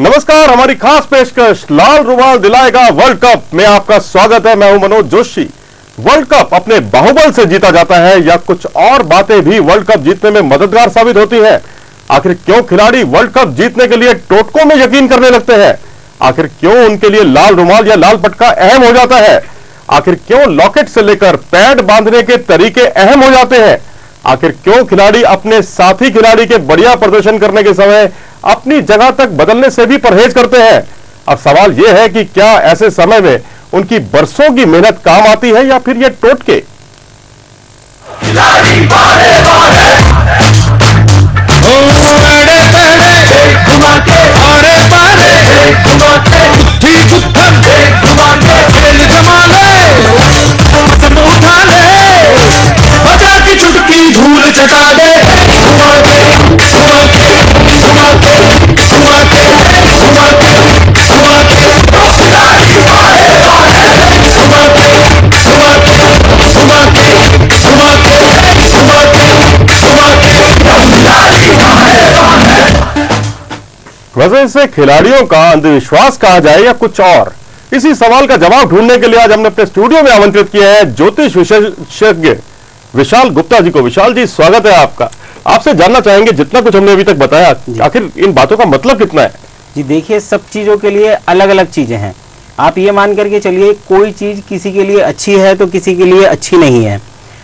नमस्कार, हमारी खास पेशकश लाल रुमाल दिलाएगा वर्ल्ड कप में आपका स्वागत है। मैं हूं मनोज जोशी। वर्ल्ड कप अपने बाहुबल से जीता जाता है या कुछ और बातें भी वर्ल्ड कप जीतने में मददगार साबित होती है? आखिर क्यों खिलाड़ी वर्ल्ड कप जीतने के लिए टोटकों में यकीन करने लगते हैं? आखिर क्यों उनके लिए लाल रुमाल या लाल पटका अहम हो जाता है? आखिर क्यों लॉकेट से लेकर पैड बांधने के तरीके अहम हो जाते हैं? आखिर क्यों खिलाड़ी अपने साथी खिलाड़ी के बढ़िया प्रदर्शन करने के समय अपनी जगह तक बदलने से भी परहेज करते हैं? अब सवाल यह है कि क्या ऐसे समय में उनकी बरसों की मेहनत काम आती है या फिर ये टोटके? वैसे इसे खिलाड़ियों का अंधविश्वास कहा जाए या कुछ और, इसी सवाल का जवाब ढूंढने के लिए आज हमने अपने स्टूडियो में आमंत्रित किया है ज्योतिष विशेषज्ञ विशाल गुप्ता जी को। विशाल जी, स्वागत है आपका। आपसे जानना चाहेंगे, जितना कुछ हमने अभी तक बताया, आखिर इन बातों का मतलब कितना है? जी देखिए, सब चीजों के लिए अलग अलग चीजें हैं। आप ये मान करके चलिए, कोई चीज किसी के लिए अच्छी है तो किसी के लिए अच्छी नहीं है।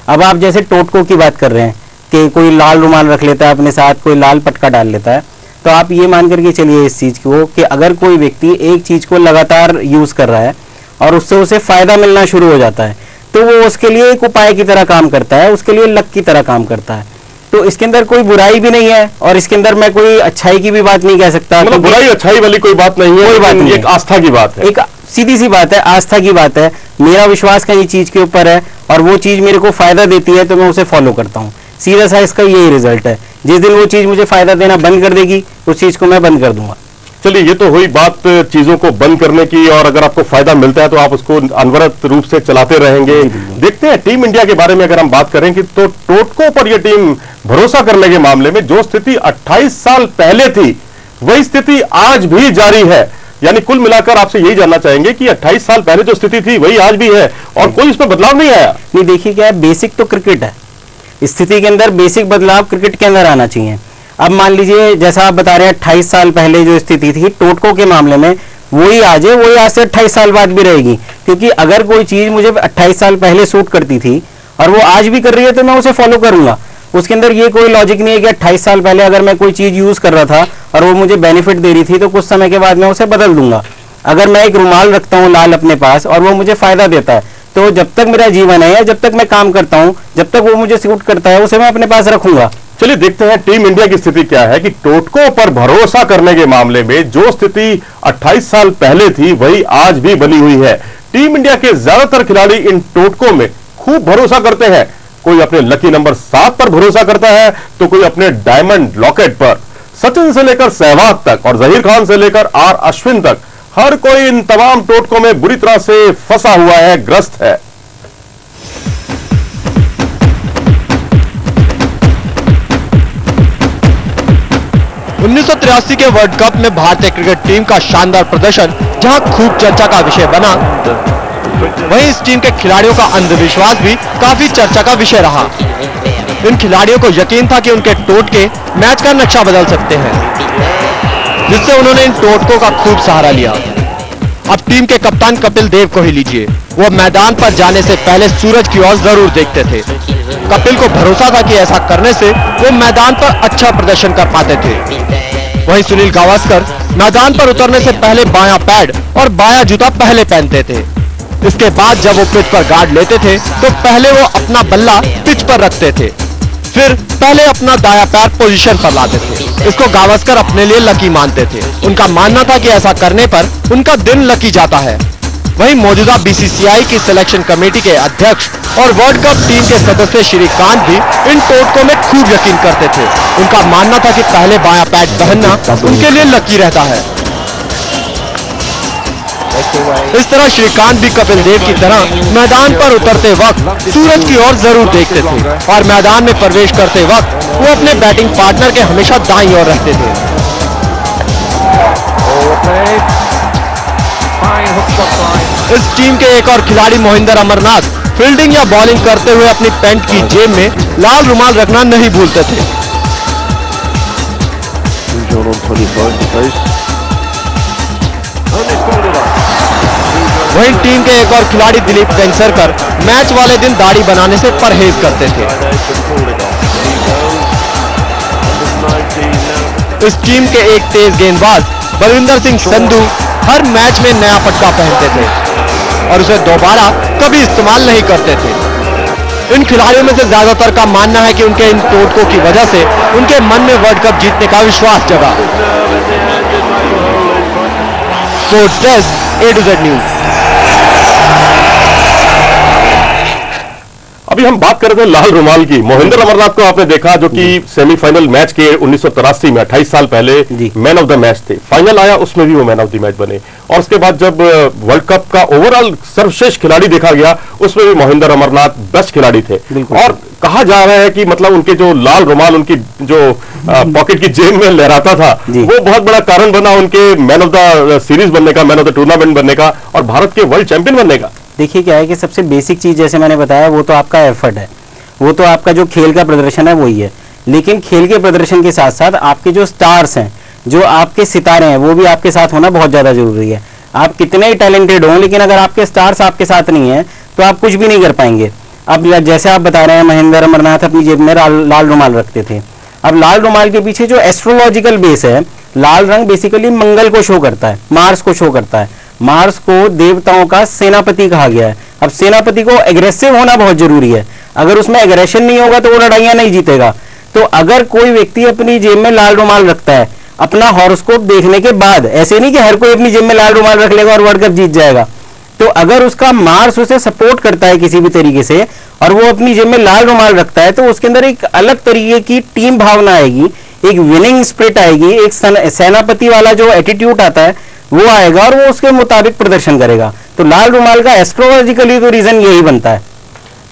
अब आप जैसे टोटकों की बात कर रहे हैं कि कोई लाल रुमाल रख लेता है अपने साथ, कोई लाल पटका डाल लेता है, तो आप ये मान करके चलिए इस चीज को कि अगर कोई व्यक्ति एक चीज को लगातार यूज कर रहा है और उससे उसे फायदा मिलना शुरू हो जाता है, तो वो उसके लिए एक उपाय की तरह काम करता है, उसके लिए लक की तरह काम करता है। तो इसके अंदर कोई बुराई भी नहीं है और इसके अंदर मैं कोई अच्छाई की भी बात नहीं कह सकता। मतलब बुराई अच्छाई वाली कोई बात नहीं है, कोई बात नहीं, एक आस्था की बात है, एक सीधी सी बात है, आस्था की बात है। मेरा विश्वास कहीं चीज के ऊपर है और वो चीज मेरे को फायदा देती है तो मैं उसे फॉलो करता हूँ। सीधा सा इसका यही रिजल्ट है। जिस दिन वो चीज मुझे फायदा देना बंद कर देगी, उस चीज को मैं बंद कर दूंगा। चलिए, ये तो हुई बात चीजों को बंद करने की, और अगर आपको फायदा मिलता है तो आप उसको अनवरत रूप से चलाते रहेंगे। देखते हैं टीम इंडिया के बारे में अगर हम बात करें कि तो टोटकों पर यह टीम भरोसा करने के मामले में जो स्थिति 28 साल पहले थी वही स्थिति आज भी जारी है। यानी कुल मिलाकर आपसे यही जानना चाहेंगे कि 28 साल पहले जो स्थिति थी वही आज भी है और कोई इसमें बदलाव नहीं आया। नहीं, देखिए क्या है, बेसिक तो क्रिकेट है। स्थिति के अंदर बेसिक बदलाव क्रिकेट के अंदर आना चाहिए। अब मान लीजिए, जैसा आप बता रहे हैं, 28 साल पहले जो स्थिति थी टोटकों के मामले में, वही आज है, वही आज से 28 साल बाद भी रहेगी। क्योंकि अगर कोई चीज मुझे 28 साल पहले सूट करती थी और वो आज भी कर रही है तो मैं उसे फॉलो करूंगा। उसके अंदर ये कोई लॉजिक नहीं है कि 28 साल पहले अगर मैं कोई चीज यूज कर रहा था और वो मुझे बेनिफिट दे रही थी तो कुछ समय के बाद मैं उसे बदल दूंगा। अगर मैं एक रुमाल रखता हूँ लाल अपने पास और वो मुझे फायदा देता है, तो जब तक मेरा जीवन है या जब तक मैं काम करता हूं, जब तक वो मुझे सूट करता है, उसे मैं अपने पास रखूंगा। चलिए देखते हैं टीम इंडिया की स्थिति क्या है कि टोटकों पर भरोसा करने के मामले में जो स्थिति 28 साल पहले थी वही आज भी बनी हुई है। टीम इंडिया के ज्यादातर खिलाड़ी इन टोटकों में खूब भरोसा करते हैं। कोई अपने लकी नंबर 7 पर भरोसा करता है तो कोई अपने डायमंड लॉकेट पर। सचिन से लेकर सहवाग तक और जहीर खान से लेकर आर अश्विन तक हर कोई इन तमाम टोटकों में बुरी तरह से फंसा हुआ है, ग्रस्त है। उन्नीस के वर्ल्ड कप में भारतीय क्रिकेट टीम का शानदार प्रदर्शन जहां खूब चर्चा का विषय बना, वहीं इस टीम के खिलाड़ियों का अंधविश्वास भी काफी चर्चा का विषय रहा। इन खिलाड़ियों को यकीन था कि उनके टोटके मैच का नक्शा बदल सकते हैं, जिससे उन्होंने इन टोटकों का खूब सहारा लिया। अब टीम के कप्तान कपिल देव को ही लीजिए। वो मैदान पर जाने से पहले सूरज की ओर जरूर देखते थे। कपिल को भरोसा था कि ऐसा करने से वो मैदान पर अच्छा प्रदर्शन कर पाते थे। वहीं सुनील गावस्कर मैदान पर उतरने से पहले बायां पैड और बायां जूता पहले पहनते थे। इसके बाद जब वो पिच पर गार्ड लेते थे तो पहले वो अपना बल्ला पिच पर रखते थे, फिर पहले अपना दायां पैर पोजीशन पर लाते थे। इसको गावस्कर अपने लिए लकी मानते थे। उनका मानना था कि ऐसा करने पर उनका दिन लकी जाता है। वहीं मौजूदा बीसीसीआई की सिलेक्शन कमेटी के अध्यक्ष और वर्ल्ड कप टीम के सदस्य श्रीकांत भी इन टोटकों में खूब यकीन करते थे। उनका मानना था कि पहले बायां पैड पहनना उनके लिए लकी रहता है। इस तरह श्रीकांत भी कपिल देव की तरह मैदान पर उतरते वक्त सूरज की ओर जरूर देखते थे और मैदान में प्रवेश करते वक्त वो अपने बैटिंग पार्टनर के हमेशा दाईं ओर रहते थे। इस टीम के एक और खिलाड़ी मोहिंदर अमरनाथ फील्डिंग या बॉलिंग करते हुए अपनी पैंट की जेब में लाल रुमाल रखना नहीं भूलते थे। वहीं टीम के एक और खिलाड़ी दिलीप वेंगसरकर मैच वाले दिन दाढ़ी बनाने से परहेज करते थे। इस टीम के एक तेज गेंदबाज बलविंदर सिंह संधू हर मैच में नया पटका पहनते थे और उसे दोबारा कभी इस्तेमाल नहीं करते थे। इन खिलाड़ियों में से ज्यादातर का मानना है कि उनके इन टोटकों की वजह से उनके मन में वर्ल्ड कप जीतने का विश्वास जगा। Sports desk A to Z news. अभी हम बात कर रहे थे लाल रुमाल की। मोहिंदर अमरनाथ को आपने देखा जो कि सेमीफाइनल मैच के 1983 में 28 साल पहले मैन ऑफ द मैच थे। फाइनल आया उसमें भी वो मैन ऑफ द मैच बने और उसके बाद जब वर्ल्ड कप का ओवरऑल सर्वश्रेष्ठ खिलाड़ी देखा गया उसमें भी मोहिंदर अमरनाथ बेस्ट खिलाड़ी थे। और कहा जा रहा है कि मतलब उनके जो लाल रुमाल उनकी जो पॉकेट की जेब में लहराता था वो बहुत बड़ा कारण बना उनके मैन ऑफ द सीरीज बनने का, मैन ऑफ द टूर्नामेंट बनने का और भारत के वर्ल्ड चैंपियन बनने का। देखिए क्या है कि सबसे बेसिक चीज जैसे मैंने बताया वो तो आपका एफर्ट है, वो तो आपका जो खेल का प्रदर्शन है वही है। लेकिन खेल के प्रदर्शन के साथ साथ आपके जो स्टार्स हैं, जो आपके सितारे हैं, वो भी आपके साथ होना बहुत ज्यादा जरूरी है। आप कितने ही टैलेंटेड हो लेकिन अगर आपके स्टार्स आपके साथ नहीं है तो आप कुछ भी नहीं कर पाएंगे। अब जैसे आप बता रहे हैं मोहिंदर अमरनाथ अपनी जेब में लाल रुमाल रखते थे। अब लाल रुमाल के पीछे जो एस्ट्रोलॉजिकल बेस है, लाल रंग बेसिकली मंगल को शो करता है, मार्स को शो करता है। मार्स को देवताओं का सेनापति कहा गया है। अब सेनापति को एग्रेसिव होना बहुत जरूरी है। अगर उसमें एग्रेशन नहीं होगा तो वो लड़ाइयां नहीं जीतेगा। तो अगर कोई व्यक्ति अपनी जेब में लाल रुमाल रखता है अपना हॉरोस्कोप देखने के बाद, ऐसे नहीं कि हर कोई अपनी जेब में लाल रुमाल रख लेगा और वर्ल्ड कप जीत जाएगा, तो अगर उसका मार्स उसे सपोर्ट करता है किसी भी तरीके से और वो अपनी जेब में लाल रुमाल रखता है तो उसके अंदर एक अलग तरीके की टीम भावना आएगी, एक विनिंग स्पिरिट आएगी, एक सेनापति वाला जो एटीट्यूड आता है वो आएगा और वो उसके मुताबिक प्रदर्शन करेगा। तो लाल रुमाल का एस्ट्रोलॉजिकली तो रीजन यही बनता है।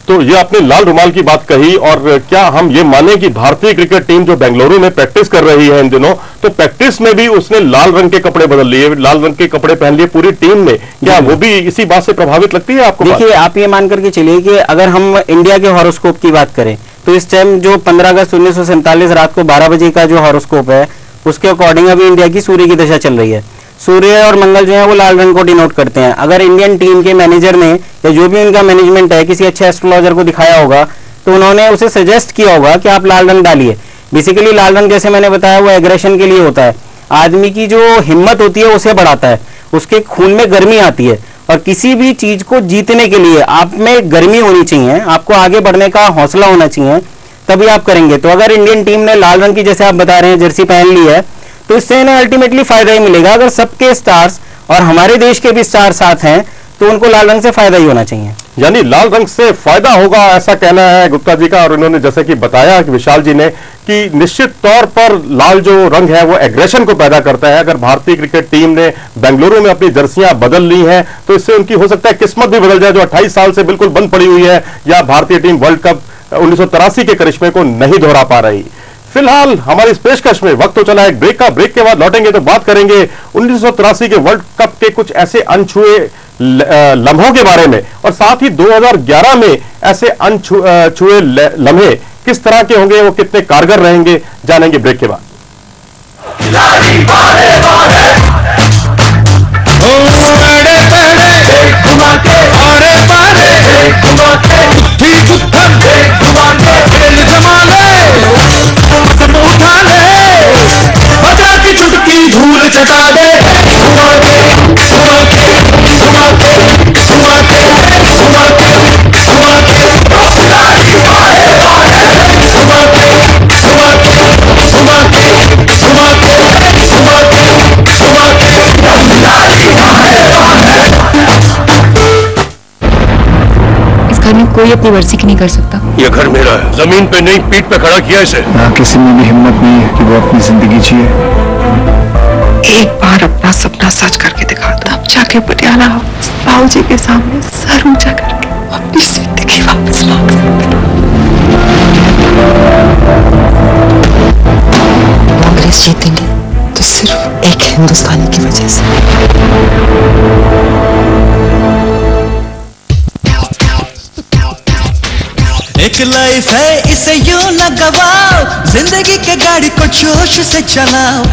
तो ये आपने लाल रुमाल की बात कही और क्या हम ये माने कि भारतीय क्रिकेट टीम जो बेंगलुरु में प्रैक्टिस कर रही है इन दिनों, तो प्रैक्टिस में भी उसने लाल रंग के कपड़े बदल लिए, लाल रंग के कपड़े पहन लिए पूरी टीम ने, क्या वो भी इसी बात से प्रभावित लगती है आपको? देखिए आप ये मान करके चलिए कि अगर हम इंडिया के हॉरोस्कोप की बात करें तो इस टाइम जो 15 अगस्त 1947 रात को 12 बजे का जो हॉरोस्कोप है उसके अकॉर्डिंग अभी इंडिया की सूर्य की दशा चल रही है। सूर्य और मंगल जो है वो लाल रंग को डिनोट करते हैं। अगर इंडियन टीम के मैनेजर ने या जो भी उनका मैनेजमेंट है किसी अच्छे एस्ट्रोलॉजर को दिखाया होगा तो उन्होंने उसे सजेस्ट किया होगा कि आप लाल रंग डालिए। बेसिकली लाल रंग जैसे मैंने बताया वो एग्रेशन के लिए होता है, आदमी की जो हिम्मत होती है उसे बढ़ाता है, उसके खून में गर्मी आती है और किसी भी चीज को जीतने के लिए आप में गर्मी होनी चाहिए, आपको आगे बढ़ने का हौसला होना चाहिए, तभी आप करेंगे। तो अगर इंडियन टीम ने लाल रंग की जैसे आप बता रहे हैं जर्सी पहन ली है तो इससे इन्हें अल्टीमेटली फायदा ही मिलेगा। अगर सबके स्टार्स और हमारे देश के भी स्टार साथ हैं तो उनको लाल रंग से फायदा ही होना चाहिए। यानी लाल रंग से फायदा होगा ऐसा कहना है गुप्ता जी का। और उन्होंने जैसे कि बताया कि विशाल जी ने कि निश्चित तौर पर लाल जो रंग है वो एग्रेशन को पैदा करता है। अगर भारतीय क्रिकेट टीम ने बेंगलुरु में अपनी जर्सियां बदल ली हैं तो इससे उनकी हो सकता है किस्मत भी बदल जाए जो 28 साल से बिल्कुल बंद पड़ी हुई है, या भारतीय टीम वर्ल्ड कप 1983 के करिश्मे को नहीं दोहरा पा रही। फिलहाल हमारी इस पेशकश में वक्त तो चला है ब्रेक का। ब्रेक के बाद लौटेंगे तो बात करेंगे 1983 के वर्ल्ड कप के कुछ ऐसे अनछुए लम्हों के बारे में और साथ ही 2011 में ऐसे अनछुए लम्हे किस तरह के होंगे, वो कितने कारगर रहेंगे, जानेंगे ब्रेक के बाद। धूल चटा दे इस घर में कोई अपनी मर्जी की नहीं कर सकता। ये घर मेरा है, जमीन पे नहीं पीठ पे खड़ा किया इसे। ना किसी में भी हिम्मत नहीं है कि वो अपनी जिंदगी जिए। एक बार अपना सपना सच करके दिखा दो, तब जाके पटियाला बाबू जी के सामने सर ऊंचा करके अपनी जिंदगी वापस मांग सकते। अंग्रेज जीतेंगे तो सिर्फ एक हिंदुस्तानी की वजह से। एक लाइफ है इसे यूं न गवाओ, जिंदगी के गाड़ी को जोश से चलाओ,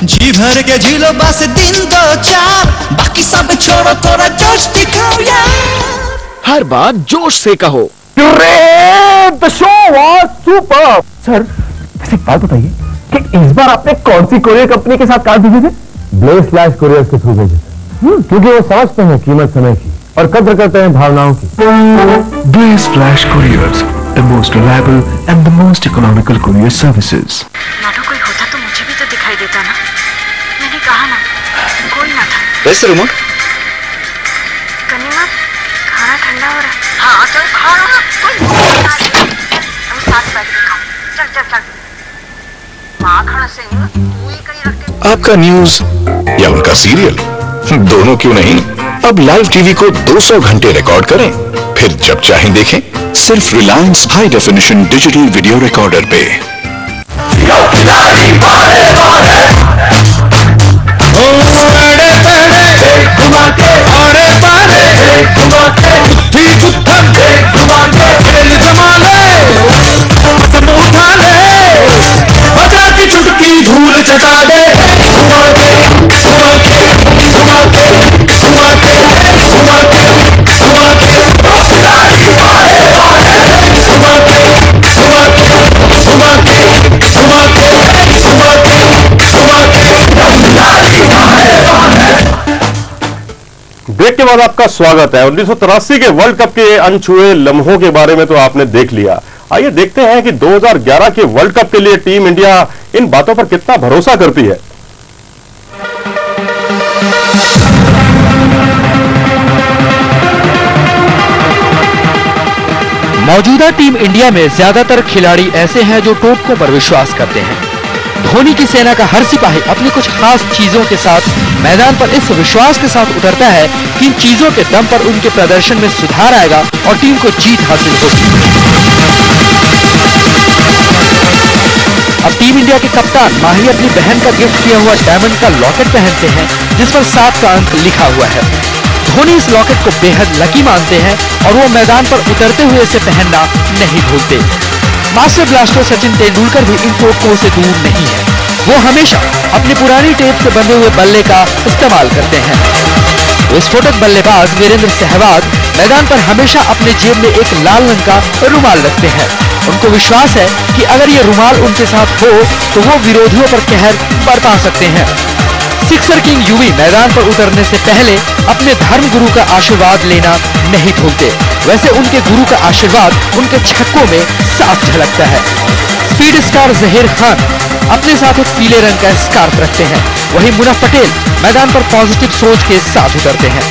जी भर के जी लो बस दिन दो चार, बाकी सब छोड़ो थोड़ा जोश दिखाओ यार। हर बात जोश से कहो। The show was superb. Sir, वैसे एक बात बताइए कि इस बार आपने कौन सी कोरियर कंपनी के साथ काम भेजे थे? ब्लेज कोरियर के थ्रू भेजे थे, क्योंकि वो समझते हैं कीमत समय की और कद्र करते हैं भावनाओं की। Blaze Flash Couriers, the most reliable and the most economical courier services. NATO कोई होता तो मुझे भी तो दिखाई देता ना। मैंने कहा ना, कोई ना था। वैसे रिमोट कनीमा, खाना ठंडा हो रहा है। हाँ तो खा लो ना, कोई हम साथ बैठ के खाओ। चल चल चल, माँ खड़ा से नहीं, तू ही कहीं रख के। आपका न्यूज या उनका सीरियल, दोनों क्यों नहीं? अब लाइव टीवी को 200 घंटे रिकॉर्ड करें, फिर जब चाहें देखें, सिर्फ Reliance high definition digital video recorder पे। बजा की चुटकी धूल चटा दे, ब्रेक के बाद आपका स्वागत है। 1983 के वर्ल्ड कप के अनछुए लम्हों के बारे में तो आपने देख लिया। आइए देखते हैं कि 2011 के वर्ल्ड कप के लिए टीम इंडिया इन बातों पर कितना भरोसा करती है। मौजूदा टीम इंडिया में ज्यादातर खिलाड़ी ऐसे हैं जो टोटकों पर विश्वास करते हैं। धोनी की सेना का हर सिपाही अपनी कुछ खास चीजों के साथ मैदान पर इस विश्वास के साथ उतरता है कि इन चीजों के दम पर उनके प्रदर्शन में सुधार आएगा और टीम को जीत हासिल होगी। अब टीम इंडिया के कप्तान माही अपनी बहन का गिफ्ट किया हुआ डायमंड का लॉकेट पहनते हैं, जिस पर 7 का अंक लिखा हुआ है। धोनी इस लॉकेट को बेहद लकी मानते हैं और वो मैदान पर उतरते हुए इसे पहनना नहीं भूलते। मास्टर ब्लास्टर सचिन तेंदुलकर भी इन टोटकों से दूर नहीं है। वो हमेशा अपनी पुरानी टेप से बंधे हुए बल्ले का इस्तेमाल करते हैं। विस्फोटक बल्लेबाज वीरेंद्र सहवाग मैदान पर हमेशा अपने जेब में एक लाल रंग का रुमाल रखते हैं। उनको विश्वास है कि अगर ये रुमाल उनके साथ हो तो वो विरोधियों पर कहर बरपा सकते हैं। सिक्सर किंग युवी मैदान पर उतरने से पहले अपने धर्म गुरु का आशीर्वाद लेना नहीं भूलते। वैसे उनके गुरु का आशीर्वाद उनके छक्कों में साफ झलकता है। स्पीड स्टार जहीर खान अपने साथ एक पीले रंग का स्कार्फ रखते हैं। वहीं मुनफ पटेल मैदान पर पॉजिटिव सोच के साथ उतरते हैं।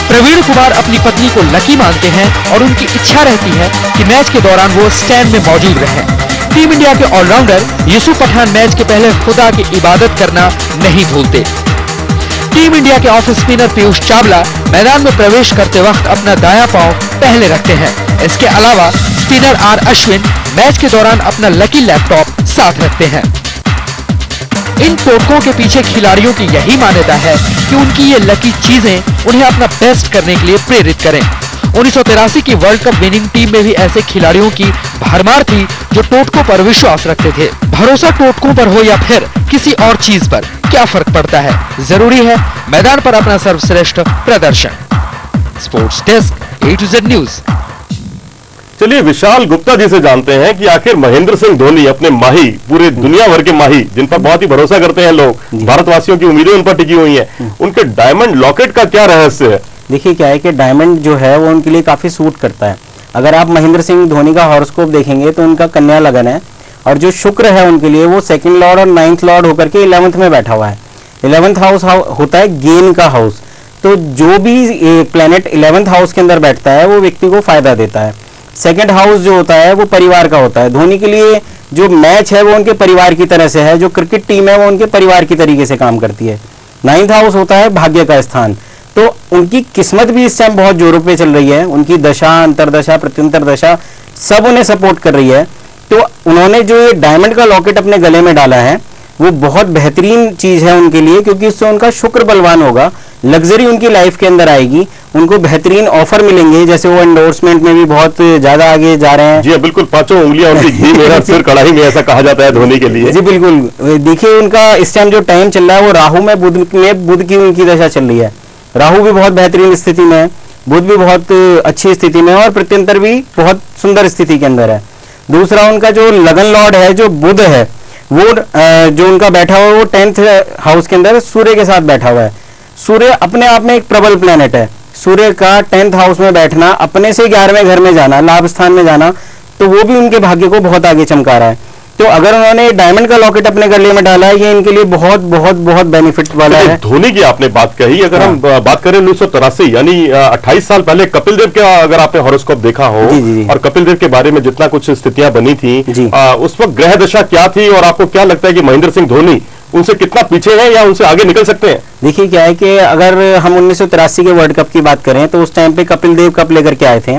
प्रवीण कुमार अपनी पत्नी को लकी मानते हैं और उनकी इच्छा रहती है कि मैच के दौरान वो स्टैंड में मौजूद रहें। टीम इंडिया के ऑलराउंडर यूसुफ पठान मैच के पहले खुदा की इबादत करना नहीं भूलते। टीम इंडिया के ऑफ स्पिनर पीयूष चावला मैदान में प्रवेश करते वक्त अपना दायां पांव पहले रखते हैं। इसके अलावा स्पिनर आर अश्विन मैच के दौरान अपना लकी लैपटॉप साथ रखते हैं। इन टोटकों के पीछे खिलाड़ियों की यही मान्यता है कि उनकी ये लकी चीजें उन्हें अपना बेस्ट करने के लिए प्रेरित करें। 1983 की वर्ल्ड कप विनिंग टीम में भी ऐसे खिलाड़ियों की भरमार थी जो टोटकों पर विश्वास रखते थे। भरोसा टोटकों पर हो या फिर किसी और चीज पर, क्या फर्क पड़ता है? जरूरी है मैदान पर अपना सर्वश्रेष्ठ प्रदर्शन। Sports desk, A to Z news. चलिए विशाल गुप्ता जी से जानते हैं कि आखिर महेंद्र सिंह धोनी अपने माही, पूरे दुनिया भर के माही जिन पर बहुत ही भरोसा करते हैं लोग, भारतवासियों की उम्मीदें उन पर टिकी हुई हैं, उनके डायमंड लॉकेट का क्या रहस्य है? देखिए क्या है कि डायमंड जो है वो उनके लिए काफी सूट करता है। अगर आप महेंद्र सिंह धोनी का हॉरोस्कोप देखेंगे तो उनका कन्या लगन है और जो शुक्र है उनके लिए वो 2nd लॉर्ड और 9th लॉर्ड होकर के 11th में बैठा हुआ है। 11th हाउस होता है गेन का हाउस, तो जो भी प्लेनेट 11th हाउस के अंदर बैठता है वो व्यक्ति को फायदा देता है। 2nd हाउस जो होता है वो परिवार का होता है। धोनी के लिए जो मैच है वो उनके परिवार की तरह से है, जो क्रिकेट टीम है वो उनके परिवार की तरीके से काम करती है। 9th हाउस होता है भाग्य का स्थान, तो उनकी किस्मत भी इस टाइम बहुत जोरों पे चल रही है। उनकी दशा, अंतरदशा, प्रत्यंतर दशा सब उन्हें सपोर्ट कर रही है। तो उन्होंने जो ये डायमंड का लॉकेट अपने गले में डाला है वो बहुत बेहतरीन चीज है उनके लिए, क्योंकि उससे उनका शुक्र बलवान होगा, लग्जरी उनकी लाइफ के अंदर आएगी, उनको बेहतरीन ऑफर मिलेंगे, जैसे वो एंडोर्समेंट में भी बहुत ज्यादा आगे जा रहे हैं। जी बिल्कुल, 5 उंगलियां उनकी घी मेरा सिर कढ़ाई में, ऐसा कहा जाता है धोनी के लिए। जी बिल्कुल, देखिए उनका इस टाइम जो टाइम चल रहा है वो राहु में बुध की उनकी दशा चल रही है। राहु भी बहुत बेहतरीन स्थिति में है, बुध भी बहुत अच्छी स्थिति में है और प्रत्यंतर भी बहुत सुंदर स्थिति के अंदर है। दूसरा उनका जो लगन लॉर्ड है जो बुध है, वो जो उनका बैठा हुआ है वो 10th हाउस के अंदर सूर्य के साथ बैठा हुआ है। सूर्य अपने आप में एक प्रबल प्लेनेट है। सूर्य का 10th हाउस में बैठना, अपने से 11वें घर में जाना, लाभ स्थान में जाना, तो वो भी उनके भाग्य को बहुत आगे चमका रहा है। तो अगर उन्होंने डायमंड का लॉकेट अपने गले में डाला है, ये इनके लिए बहुत बहुत बहुत बेनिफिट वाला है। धोनी की आपने बात कही, अगर हम बात करें 1983 यानी 28 साल पहले कपिल देव का अगर आपने हॉरोस्कोप देखा हो, और कपिल देव के बारे में जितना कुछ स्थितियां बनी थी, उस वक्त ग्रह दशा क्या थी और आपको क्या लगता है कि महेंद्र सिंह धोनी उनसे कितना पीछे है या उनसे आगे निकल सकते हैं? देखिए क्या है कि अगर हम 1983 के वर्ल्ड कप की बात करें तो उस टाइम पे कपिल देव कप लेकर के आए थे,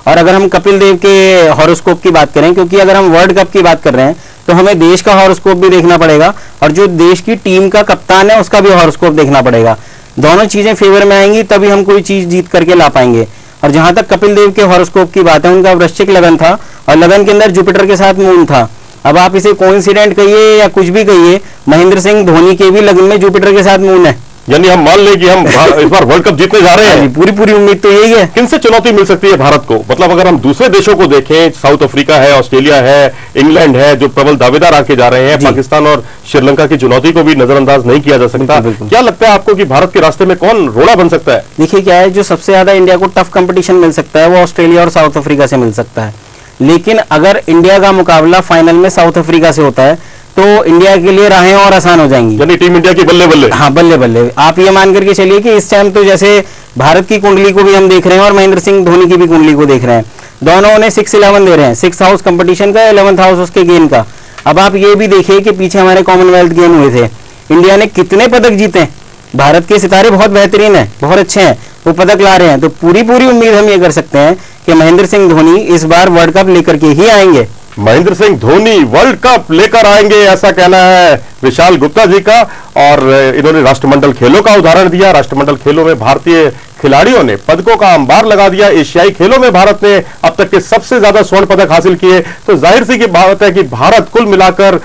और अगर हम कपिल देव के हॉरोस्कोप की बात करें, क्योंकि अगर हम वर्ल्ड कप की बात कर रहे हैं तो हमें देश का हॉरोस्कोप भी देखना पड़ेगा और जो देश की टीम का कप्तान है उसका भी हॉरोस्कोप देखना पड़ेगा। दोनों चीजें फेवर में आएंगी तभी हम कोई चीज जीत करके ला पाएंगे। और जहां तक कपिल देव के हॉरोस्कोप की बात है, उनका वृश्चिक लगन था और लगन के अंदर जुपिटर के साथ मून था। अब आप इसे कोइंसिडेंट कहिए या कुछ भी कहिए, महेंद्र सिंह धोनी के भी लगन में जुपिटर के साथ मून है। यानी हम मान लें कि हम इस बार वर्ल्ड कप जीतने जा रहे हैं। पूरी उम्मीद तो यही है। किनसे चुनौती मिल सकती है भारत को? मतलब अगर हम दूसरे देशों को देखें, साउथ अफ्रीका है, ऑस्ट्रेलिया है, इंग्लैंड है, जो प्रबल दावेदार आके जा रहे हैं, पाकिस्तान और श्रीलंका की चुनौती को भी नजरअंदाज नहीं किया जा सकता। क्या लगता है आपको कि भारत के रास्ते में कौन रोड़ा बन सकता है? देखिए क्या है, जो सबसे ज्यादा इंडिया को टफ कंपटीशन मिल सकता है वो ऑस्ट्रेलिया और साउथ अफ्रीका से मिल सकता है। लेकिन अगर इंडिया का मुकाबला फाइनल में साउथ अफ्रीका से होता है तो इंडिया के लिए राहें और आसान हो जाएंगी। यानी टीम इंडिया की बल्ले बल्ले। हाँ बल्ले बल्ले। आप ये मान करके चलिए कि इस टाइम तो जैसे भारत की कुंडली को भी हम देख रहे हैं और महेंद्र सिंह धोनी की भी कुंडली को देख रहे हैं, दोनों उन्हें 6-11 दे रहे हैं, 6th हाउस कंपटीशन का, 11th हाउस उसके गेम का। अब आप ये भी देखिए कि पीछे हमारे कॉमनवेल्थ गेम हुए थे, इंडिया ने कितने पदक जीते। भारत के सितारे बहुत बेहतरीन है, बहुत अच्छे हैं, वो पदक ला रहे हैं। तो पूरी उम्मीद हम ये कर सकते हैं कि महेंद्र सिंह धोनी इस बार वर्ल्ड कप लेकर के ही आएंगे। महेंद्र सिंह धोनी वर्ल्ड कप लेकर आएंगे, ऐसा कहना है विशाल गुप्ता जी का। और इन्होंने राष्ट्रमंडल खेलों का उदाहरण दिया। राष्ट्रमंडल खेलों में भारतीय खिलाड़ियों ने पदकों का अंबार लगा दिया। एशियाई खेलों में भारत ने अब तक के सबसे ज्यादा स्वर्ण पदक हासिल किए। तो जाहिर सी की बात है कि भारत कुल मिलाकर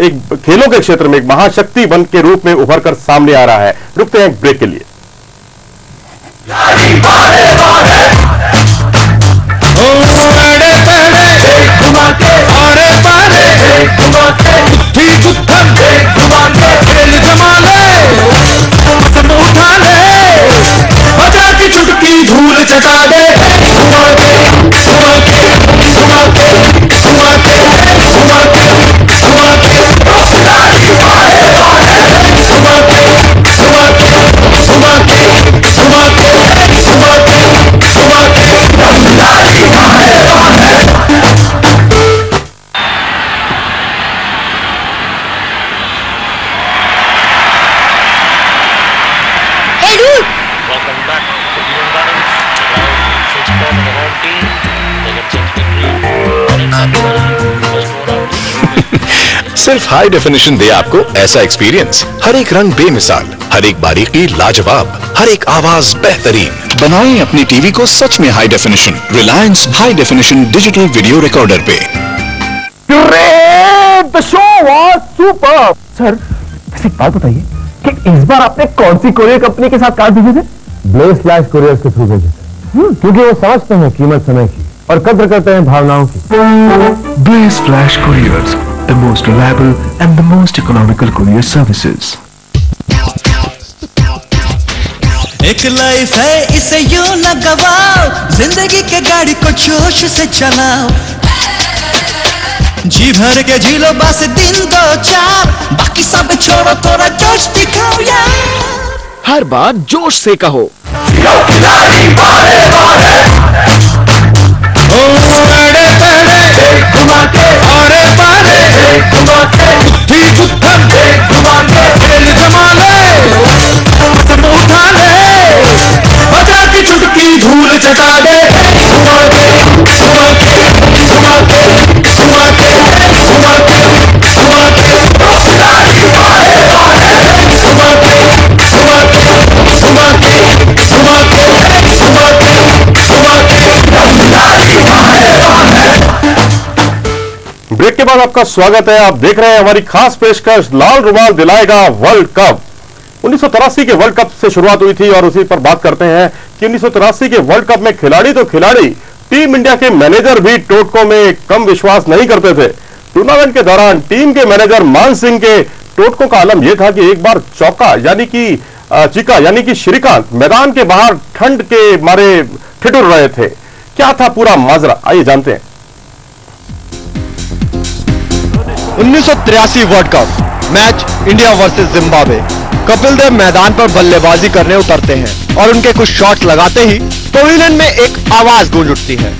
एक खेलों के क्षेत्र में एक महाशक्ति बन के रूप में उभर कर सामने आ रहा है। रुकते हैं एक ब्रेक के लिए। चुटकी धूल चटा दे, सिर्फ हाई डेफिनेशन दे आपको ऐसा एक्सपीरियंस। हर एक रंग बेमिसाल, हर एक बारीकी लाजवाब, हर एक आवाज बेहतरीन। बनाएं अपनी टीवी को सच में high definition Reliance high definition digital video recorder पे। Great, the show was super. Sir वैसे एक बात बताइए कि इस बार आपने कौन सी कोरियर कंपनी के साथ काम भेजे थे? ब्लेस कोरियर के थ्रू भेजे थे, क्योंकि वो समझते हैं कीमत समय की और कद्र करते हैं भावनाओं की। Blaze Flash Couriers, the most reliable and the most economical courier services. एक लाइफ है इसे यूं न गवाओ, जिंदगी के गाड़ी को जोश से चलाओ। जी भर के जी लो बस दिन 2-4, बाकी सब छोड़ो थोड़ा जोश दिखाओ यार। हर बात जोश से कहो। चुटकी धूल चटा दे, बाद आपका स्वागत है। आप देख रहे हैं हमारी खास पेशकश लाल रुमाल दिलाएगा वर्ल्ड कप। 1983 के वर्ल्ड कप से शुरुआत हुई थी और उसी पर बात करते हैं कि 1983 के वर्ल्ड कप में खिलाड़ी तो खिलाड़ी, टीम इंडिया के मैनेजर भी टोटको में कम विश्वास नहीं करते थे। टूर्नामेंट के दौरान टीम के मैनेजर मान सिंह के टोटको का आलम यह था कि एक बार चौका यानी कि श्रीकांत मैदान के बाहर ठंड के मारे ठिठुर रहे थे। क्या था पूरा माजरा, आइए जानते हैं। 1983 World Cup match India versus Zimbabwe. Kapil Dev मैदान पर बल्लेबाजी करने उतरते हैं और उनके कुछ शॉट्स लगाते ही पवेलियन में एक आवाज गूंज उठती है,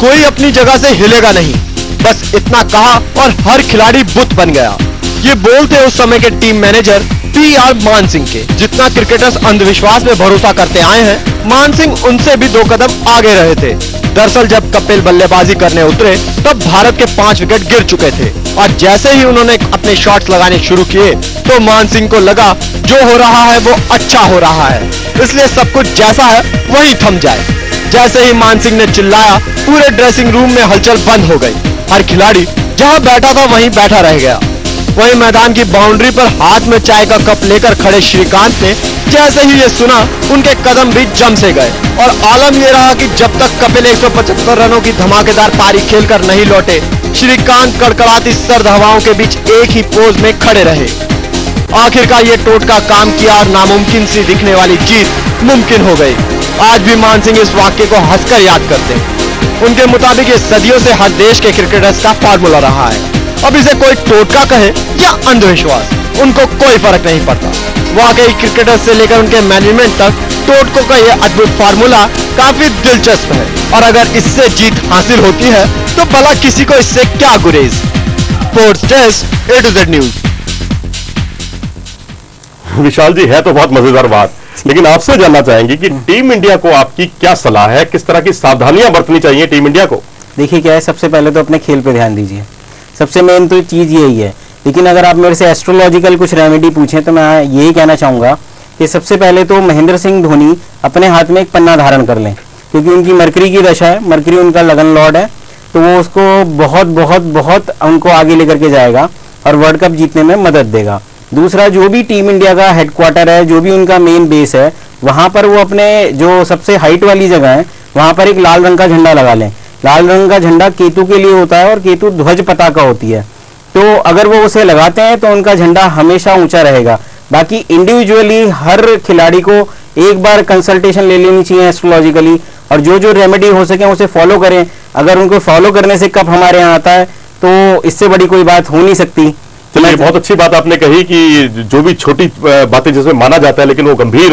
कोई अपनी जगह से हिलेगा नहीं। बस इतना कहा और हर खिलाड़ी बुत बन गया। ये बोल थे उस समय के टीम मैनेजर PR मान सिंह के। जितना क्रिकेटर्स अंधविश्वास में भरोसा करते आए हैं, मान सिंह उनसे भी 2 कदम आगे रहे थे। दरअसल जब कपिल बल्लेबाजी करने उतरे तब भारत के 5 विकेट गिर चुके थे और जैसे ही उन्होंने अपने शॉट्स लगाने शुरू किए तो मान सिंह को लगा जो हो रहा है वो अच्छा हो रहा है, इसलिए सब कुछ जैसा है वही थम जाए। जैसे ही मान सिंह ने चिल्लाया, पूरे ड्रेसिंग रूम में हलचल बंद हो गई। हर खिलाड़ी जहां बैठा था वहीं बैठा रह गया। वहीं मैदान की बाउंड्री पर हाथ में चाय का कप लेकर खड़े श्रीकांत ने जैसे ही ये सुना, उनके कदम भी जम से गए और आलम ये रहा कि जब तक कपिल 175 रनों की धमाकेदार पारी खेलकर नहीं लौटे, श्रीकांत कड़कड़ाती सर्द हवाओं के बीच एक ही पोज में खड़े रहे। आखिरकार ये टोटका काम किया और नामुमकिन सी दिखने वाली जीत मुमकिन हो गई। आज भी मान सिंह इस वाक्य को हंसकर याद करते हैं। उनके मुताबिक ये सदियों से हर देश के क्रिकेटर्स का फॉर्मूला रहा है। अब इसे कोई टोटका कहे या अंधविश्वास, उनको कोई फर्क नहीं पड़ता। वाकई क्रिकेटर्स से लेकर उनके मैनेजमेंट तक टोटको का यह अद्भुत फार्मूला काफी दिलचस्प है और अगर इससे जीत हासिल होती है तो भला किसी को इससे क्या गुरेज। Sports desk A to Z news. Vishal ji, है तो बहुत मजेदार बात, लेकिन आपसे जानना चाहेंगे कि टीम इंडिया को आपकी क्या सलाह है, किस तरह की सावधानियां बरतनी चाहिए टीम इंडिया को? देखिए क्या है, सबसे पहले तो अपने खेल पे ध्यान दीजिए, सबसे मेन तो चीज यही है। लेकिन अगर आप मेरे से एस्ट्रोलॉजिकल कुछ रेमेडी पूछें तो मैं यही कहना चाहूंगा कि सबसे पहले तो महेंद्र सिंह धोनी अपने हाथ में एक पन्ना धारण कर लें, क्योंकि उनकी मरकरी की दशा है, मरकरी उनका लगन लॉर्ड है, तो वो उसको बहुत बहुत बहुत उनको आगे लेकर के जाएगा और वर्ल्ड कप जीतने में मदद देगा। दूसरा, जो भी टीम इंडिया का हेडक्वार्टर है, जो भी उनका मेन बेस है, वहां पर वो अपने जो सबसे हाइट वाली जगह है वहां पर एक लाल रंग का झंडा लगा लें। लाल रंग का झंडा केतु के लिए होता है और केतु ध्वज पताका होती है, तो अगर वो उसे लगाते हैं तो उनका झंडा हमेशा ऊंचा रहेगा। बाकी इंडिविजुअली हर खिलाड़ी को एक बार कंसल्टेशन ले लेनी चाहिए एस्ट्रोलॉजिकली, और जो जो रेमेडी हो सके उसे फॉलो करें। अगर उनको फॉलो करने से कप हमारे यहाँ आता है तो इससे बड़ी कोई बात हो नहीं सकती। चलिए, बहुत अच्छी बात आपने कही कि जो भी छोटी बातें जिसमें माना जाता है लेकिन वो गंभीर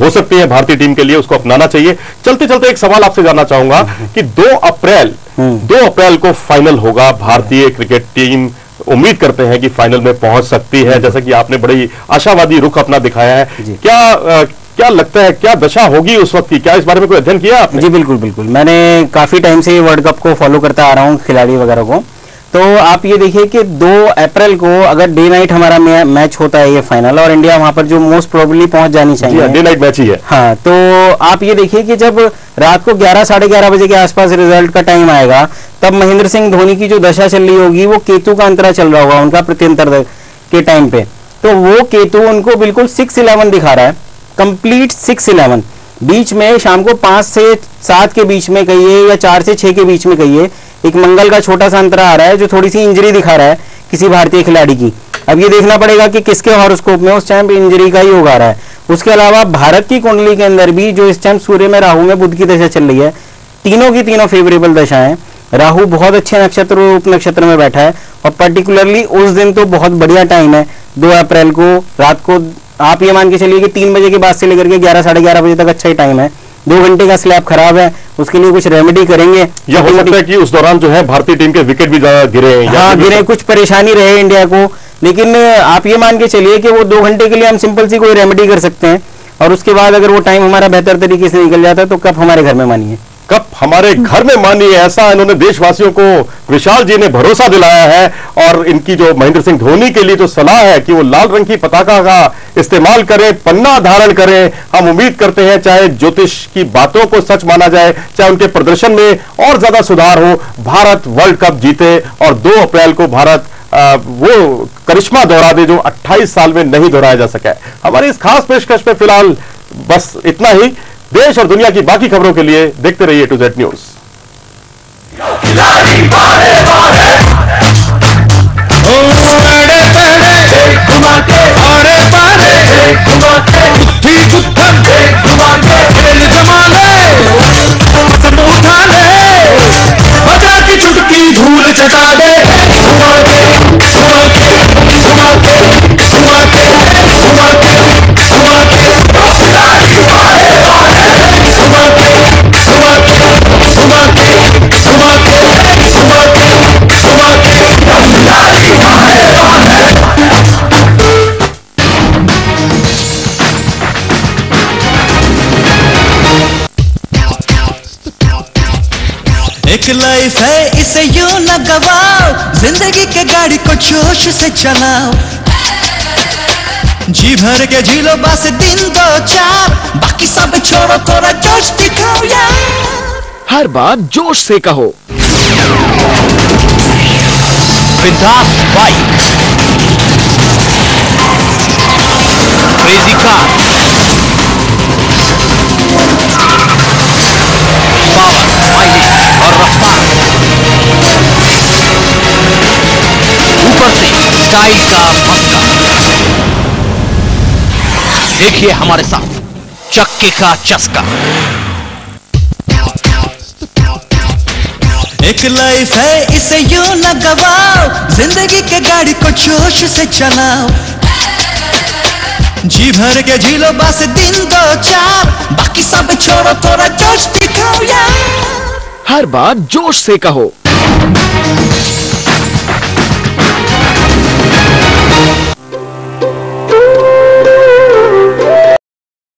हो सकती है भारतीय टीम के लिए, उसको अपनाना चाहिए। चलते चलते एक सवाल आपसे जानना चाहूंगा कि 2 अप्रैल को फाइनल होगा। भारतीय क्रिकेट टीम उम्मीद करते हैं कि फाइनल में पहुंच सकती है, जैसा कि आपने बड़ी आशावादी रुख अपना दिखाया है। क्या लगता है, क्या दशा होगी उस वक्त की? क्या इस बारे में कोई अध्ययन किया आपने? जी बिल्कुल बिल्कुल, मैंने काफी टाइम से वर्ल्ड कप को फॉलो करता आ रहा हूँ, खिलाड़ी वगैरह को। तो आप ये देखिए कि 2 अप्रैल को अगर डे नाइट हमारा मैच होता है ये फाइनल, और इंडिया वहां पर जो मोस्ट प्रोबेबली पहुंच जानी चाहिए, डे नाइट मैच ही है। हाँ, तो आप ये देखिए कि जब रात को 11 साढ़े 11 बजे के आसपास रिजल्ट का टाइम आएगा, तब महेंद्र सिंह धोनी की जो दशा चल रही होगी वो केतु का अंतरा चल रहा होगा उनका प्रत्यंतर के टाइम पे, तो वो केतु उनको बिल्कुल 6-11 दिखा रहा है, कंप्लीट 6-11। बीच में शाम को 5 से 7 के बीच में कहिए या 4 से 6 के बीच में कहिए, एक मंगल का छोटा सा अंतरा आ रहा है जो थोड़ी सी इंजरी दिखा रहा है किसी भारतीय खिलाड़ी की। अब ये देखना पड़ेगा कि किसके हॉरोस्कोप में उस टाइम पे इंजरी का ही योग आ रहा है। उसके अलावा भारत की कुंडली के अंदर भी जो इस टाइम सूर्य में राहु में बुध की दशा चल रही है, तीनों की तीनों फेवरेबल दशाएं। राहु बहुत अच्छे नक्षत्र और उप नक्षत्र में बैठा है और पर्टिकुलरली उस दिन तो बहुत बढ़िया टाइम है 2 अप्रैल को रात को। आप ये मान के चलिए कि 3 बजे के बाद से लेकर के 11 साढ़े 11 बजे तक अच्छा ही टाइम है। 2 घंटे का स्लैब खराब है, उसके लिए कुछ रेमेडी करेंगे। या हो सकता है कि उस दौरान जो है भारतीय टीम के विकेट भी गिरे, हाँ गिरे, कुछ परेशानी रहे इंडिया को, लेकिन आप ये मान के चलिए कि वो 2 घंटे के लिए हम सिंपल सी कोई रेमेडी कर सकते हैं और उसके बाद अगर वो टाइम हमारा बेहतर तरीके से निकल जाता है तो कप हमारे घर में मानिए। कप हमारे घर में मानिए, ऐसा इन्होंने देशवासियों को विशाल जी ने भरोसा दिलाया है। और इनकी जो महेंद्र सिंह धोनी के लिए जो सलाह है कि वो लाल रंग की पताका का इस्तेमाल करें, पन्ना धारण करें, हम उम्मीद करते हैं चाहे ज्योतिष की बातों को सच माना जाए, चाहे उनके प्रदर्शन में और ज्यादा सुधार हो, भारत वर्ल्ड कप जीते और 2 अप्रैल को भारत वो करिश्मा दोहरा दे जो 28 साल में नहीं दोहराया जा सका है। हमारी इस खास पेशकश में फिलहाल बस इतना ही। देश और दुनिया की बाकी खबरों के लिए देखते रहिए A to Z न्यूज। की चुटकी धूल चटा दे, एक लाइफ है इसे यूं न गवाओ, जिंदगी के गाड़ी को जोश से चलाओ, जी भर के जी लो बस दिन 2-4, बाकी सब छोड़ो थोड़ा जोश दिखाओ यार। हर बात जोश से कहो। बिंदास bike, crazy car, power, mileage और रफ्तार, ऊपर से स्टाइल का मस्का। देखिए हमारे साथ चक्के का चस्का। एक लाइफ है इसे यूं न गवाओ, जिंदगी के गाड़ी को जोश से चलाओ, जी भर के जी लो बस दिन 2-4, बाकी सब छोड़ो थोड़ा जोश दिखाओ यार। हर बात जोश से कहो।